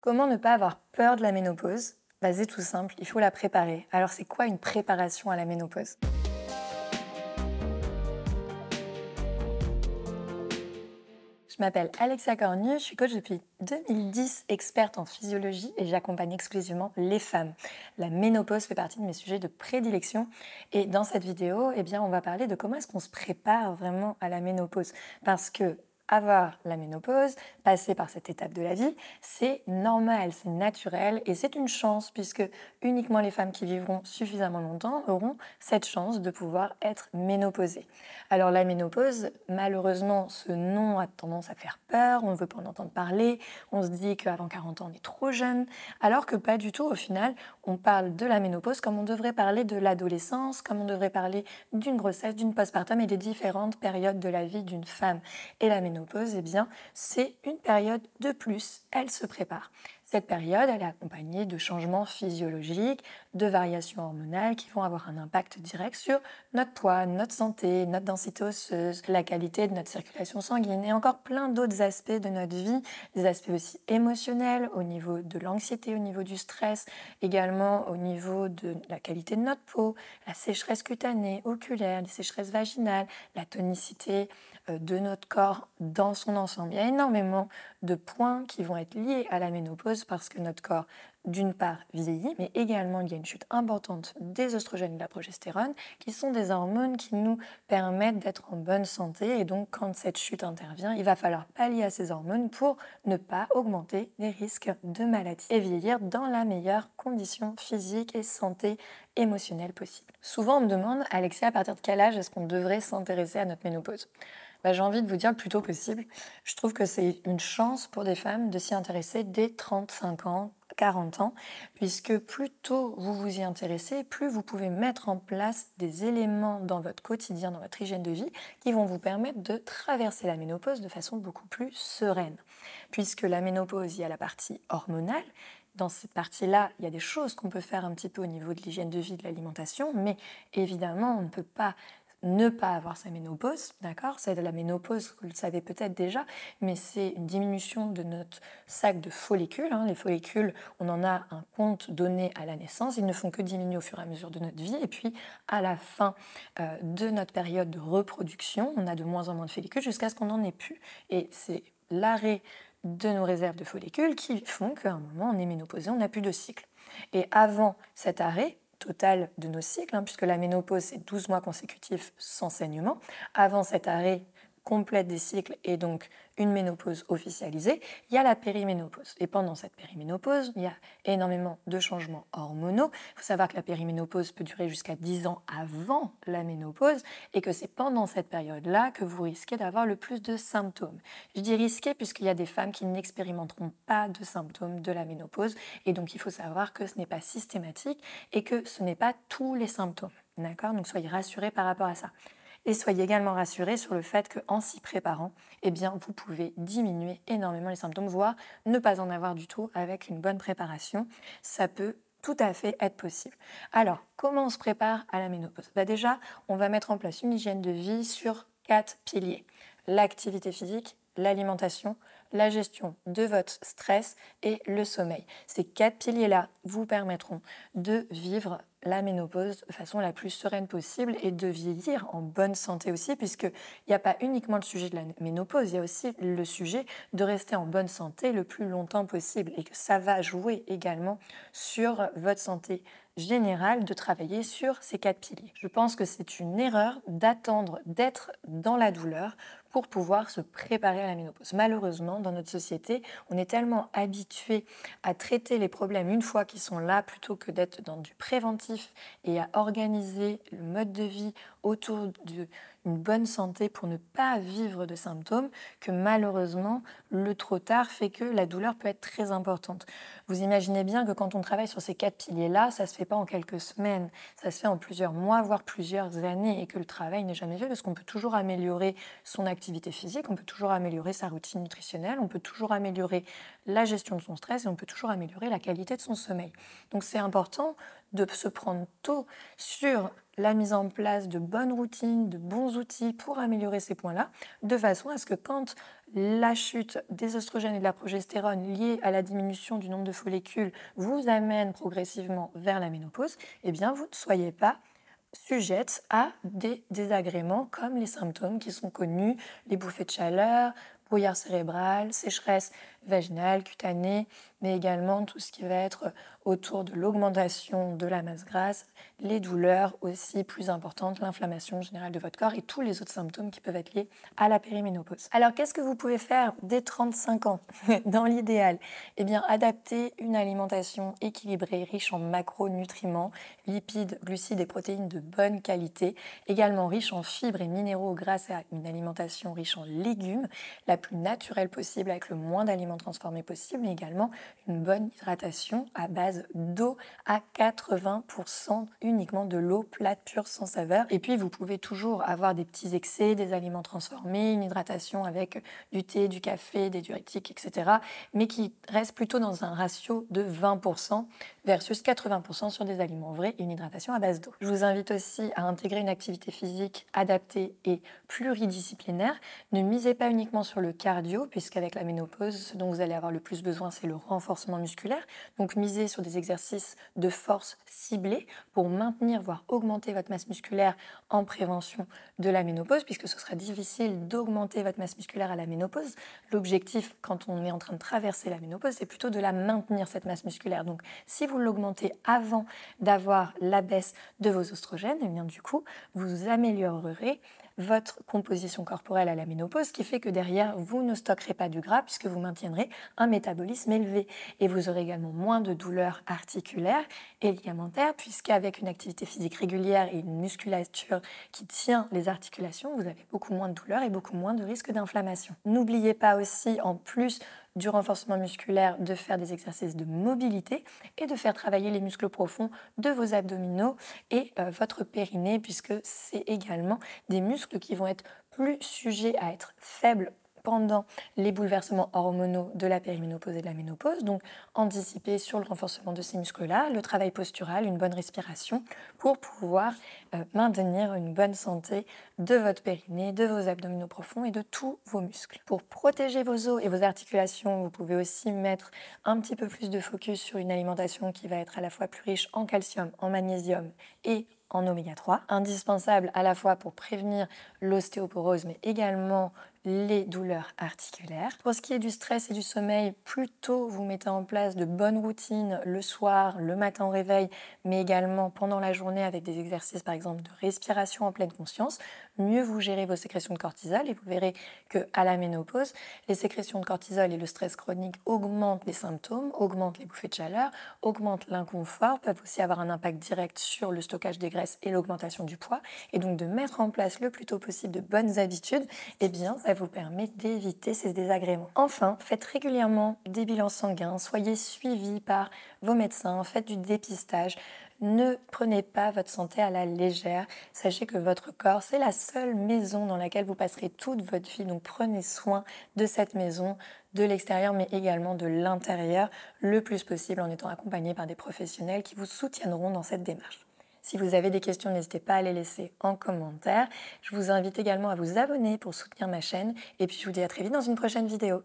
Comment ne pas avoir peur de la ménopause? Bah, c'est tout simple, il faut la préparer. Alors c'est quoi une préparation à la ménopause? Je m'appelle Alexia Cornu, je suis coach depuis 2010, experte en physiologie et j'accompagne exclusivement les femmes. La ménopause fait partie de mes sujets de prédilection et dans cette vidéo, on va parler de comment est-ce qu'on se prépare vraiment à la ménopause. Parce que avoir la ménopause, passer par cette étape de la vie, c'est normal, c'est naturel et c'est une chance puisque uniquement les femmes qui vivront suffisamment longtemps auront cette chance de pouvoir être ménopausées. Alors la ménopause, malheureusement, ce nom a tendance à faire peur, on ne veut pas en entendre parler, on se dit qu'avant 40 ans on est trop jeune, alors que pas du tout au final, on parle de la ménopause comme on devrait parler de l'adolescence, comme on devrait parler d'une grossesse, d'une postpartum et des différentes périodes de la vie d'une femme. Et la ménopause, c'est une période de plus, elle se prépare. Cette période, elle est accompagnée de changements physiologiques, de variations hormonales qui vont avoir un impact direct sur notre poids, notre santé, notre densité osseuse, la qualité de notre circulation sanguine et encore plein d'autres aspects de notre vie, des aspects aussi émotionnels au niveau de l'anxiété, au niveau du stress, également au niveau de la qualité de notre peau, la sécheresse cutanée, oculaire, les sécheresses vaginales, la tonicité de notre corps dans son ensemble. Il y a énormément de points qui vont être liés à la ménopause parce que notre corps, d'une part, vieillit, mais également il y a une chute importante des oestrogènes et de la progestérone, qui sont des hormones qui nous permettent d'être en bonne santé. Et donc, quand cette chute intervient, il va falloir pallier à ces hormones pour ne pas augmenter les risques de maladie et vieillir dans la meilleure condition physique et santé émotionnelle possible. Souvent, on me demande, Alexia, à partir de quel âge est-ce qu'on devrait s'intéresser à notre ménopause? J'ai envie de vous dire le plus tôt possible. Je trouve que c'est une chance pour des femmes de s'y intéresser dès 35 ans, 40 ans, puisque plus tôt vous vous y intéressez, plus vous pouvez mettre en place des éléments dans votre quotidien, dans votre hygiène de vie, qui vont vous permettre de traverser la ménopause de façon beaucoup plus sereine. Puisque la ménopause, il y a la partie hormonale. Dans cette partie-là, il y a des choses qu'on peut faire un petit peu au niveau de l'hygiène de vie, de l'alimentation, mais évidemment, on ne peut pas ne pas avoir sa ménopause, d'accord? C'est de la ménopause, vous le savez peut-être déjà, mais c'est une diminution de notre sac de follicules, hein. Les follicules, on en a un compte donné à la naissance, ils ne font que diminuer au fur et à mesure de notre vie, et puis à la fin de notre période de reproduction, on a de moins en moins de follicules jusqu'à ce qu'on n'en ait plus. Et c'est l'arrêt de nos réserves de follicules qui font qu'à un moment, on est ménopausé, on n'a plus de cycle. Et avant cet arrêt, total de nos cycles, hein, puisque la ménopause, c'est 12 mois consécutifs sans saignement. Avant cet arrêt complet des cycles et donc une ménopause officialisée, il y a la périménopause. Et pendant cette périménopause, il y a énormément de changements hormonaux. Il faut savoir que la périménopause peut durer jusqu'à 10 ans avant la ménopause et que c'est pendant cette période-là que vous risquez d'avoir le plus de symptômes. Je dis risqué puisqu'il y a des femmes qui n'expérimenteront pas de symptômes de la ménopause et donc il faut savoir que ce n'est pas systématique et que ce n'est pas tous les symptômes. D'accord? Donc soyez rassurés par rapport à ça. Et soyez également rassurés sur le fait qu'en s'y préparant, vous pouvez diminuer énormément les symptômes, voire ne pas en avoir du tout avec une bonne préparation. Ça peut tout à fait être possible. Alors, comment on se prépare à la ménopause? Déjà, on va mettre en place une hygiène de vie sur 4 piliers. L'activité physique, l'alimentation, la gestion de votre stress et le sommeil. Ces 4 piliers-là vous permettront de vivre la ménopause de façon la plus sereine possible et de vieillir en bonne santé aussi, puisqu'il n'y a pas uniquement le sujet de la ménopause, il y a aussi le sujet de rester en bonne santé le plus longtemps possible et que ça va jouer également sur votre santé générale de travailler sur ces 4 piliers. Je pense que c'est une erreur d'attendre d'être dans la douleur pour pouvoir se préparer à la ménopause. Malheureusement, dans notre société, on est tellement habitué à traiter les problèmes une fois qu'ils sont là plutôt que d'être dans du préventif et à organiser le mode de vie autour d'une bonne santé pour ne pas vivre de symptômes que malheureusement, le trop tard fait que la douleur peut être très importante. Vous imaginez bien que quand on travaille sur ces 4 piliers-là, ça ne se fait pas en quelques semaines, ça se fait en plusieurs mois, voire plusieurs années et que le travail n'est jamais fait parce qu'on peut toujours améliorer son activité physique, on peut toujours améliorer sa routine nutritionnelle, on peut toujours améliorer la gestion de son stress et on peut toujours améliorer la qualité de son sommeil. Donc c'est important de se prendre tôt sur la mise en place de bonnes routines, de bons outils pour améliorer ces points-là, de façon à ce que quand la chute des oestrogènes et de la progestérone liée à la diminution du nombre de follicules vous amène progressivement vers la ménopause, eh bien vous ne soyez pas sujette à des désagréments comme les symptômes qui sont connus, les bouffées de chaleur, brouillard cérébral, sécheresse vaginale, cutanée, mais également tout ce qui va être autour de l'augmentation de la masse grasse, les douleurs aussi plus importantes, l'inflammation générale de votre corps et tous les autres symptômes qui peuvent être liés à la périménopause. Alors qu'est-ce que vous pouvez faire dès 35 ans dans l'idéal? Eh bien, adapter une alimentation équilibrée, riche en macronutriments, lipides, glucides et protéines de bonne qualité, également riche en fibres et minéraux grâce à une alimentation riche en légumes, la plus naturelle possible avec le moins d'aliments transformés possible, mais également une bonne hydratation à base d'eau à 80% uniquement de l'eau plate, pure, sans saveur. Et puis vous pouvez toujours avoir des petits excès, des aliments transformés, une hydratation avec du thé, du café, des diurétiques, etc. mais qui reste plutôt dans un ratio de 20% versus 80% sur des aliments vrais et une hydratation à base d'eau. Je vous invite aussi à intégrer une activité physique adaptée et pluridisciplinaire. Ne misez pas uniquement sur le cardio, puisqu'avec la ménopause, ce dont vous allez avoir le plus besoin, c'est le renforcement musculaire. Donc misez sur des exercices de force ciblés pour maintenir, voire augmenter votre masse musculaire en prévention de la ménopause, puisque ce sera difficile d'augmenter votre masse musculaire à la ménopause. L'objectif, quand on est en train de traverser la ménopause, c'est plutôt de la maintenir, cette masse musculaire. Donc si vous l'augmentez avant d'avoir la baisse de vos oestrogènes, et bien du coup, vous améliorerez votre composition corporelle à la ménopause, ce qui fait que derrière, vous ne stockerez pas du gras puisque vous maintiendrez un métabolisme élevé. Et vous aurez également moins de douleurs articulaires et ligamentaires, puisqu'avec une activité physique régulière et une musculature qui tient les articulations, vous avez beaucoup moins de douleurs et beaucoup moins de risques d'inflammation. N'oubliez pas aussi, en plus du renforcement musculaire, de faire des exercices de mobilité et de faire travailler les muscles profonds de vos abdominaux et votre périnée, puisque c'est également des muscles qui vont être plus sujets à être faibles pendant les bouleversements hormonaux de la périménopause et de la ménopause. Donc, anticiper sur le renforcement de ces muscles-là, le travail postural, une bonne respiration pour pouvoir maintenir une bonne santé de votre périnée, de vos abdominaux profonds et de tous vos muscles. Pour protéger vos os et vos articulations, vous pouvez aussi mettre un petit peu plus de focus sur une alimentation qui va être à la fois plus riche en calcium, en magnésium et en oméga 3, indispensable à la fois pour prévenir l'ostéoporose, mais également les douleurs articulaires. Pour ce qui est du stress et du sommeil, plus tôt vous mettez en place de bonnes routines le soir, le matin au réveil, mais également pendant la journée avec des exercices par exemple de respiration en pleine conscience, mieux vous gérez vos sécrétions de cortisol et vous verrez qu'à la ménopause, les sécrétions de cortisol et le stress chronique augmentent les symptômes, augmentent les bouffées de chaleur, augmentent l'inconfort, peuvent aussi avoir un impact direct sur le stockage des graisses et l'augmentation du poids. Et donc de mettre en place le plus tôt possible de bonnes habitudes, eh bien ça vous permet d'éviter ces désagréments. Enfin, faites régulièrement des bilans sanguins, soyez suivis par vos médecins, faites du dépistage. Ne prenez pas votre santé à la légère. Sachez que votre corps, c'est la seule maison dans laquelle vous passerez toute votre vie. Donc prenez soin de cette maison, de l'extérieur, mais également de l'intérieur, le plus possible en étant accompagné par des professionnels qui vous soutiendront dans cette démarche. Si vous avez des questions, n'hésitez pas à les laisser en commentaire. Je vous invite également à vous abonner pour soutenir ma chaîne. Et puis je vous dis à très vite dans une prochaine vidéo.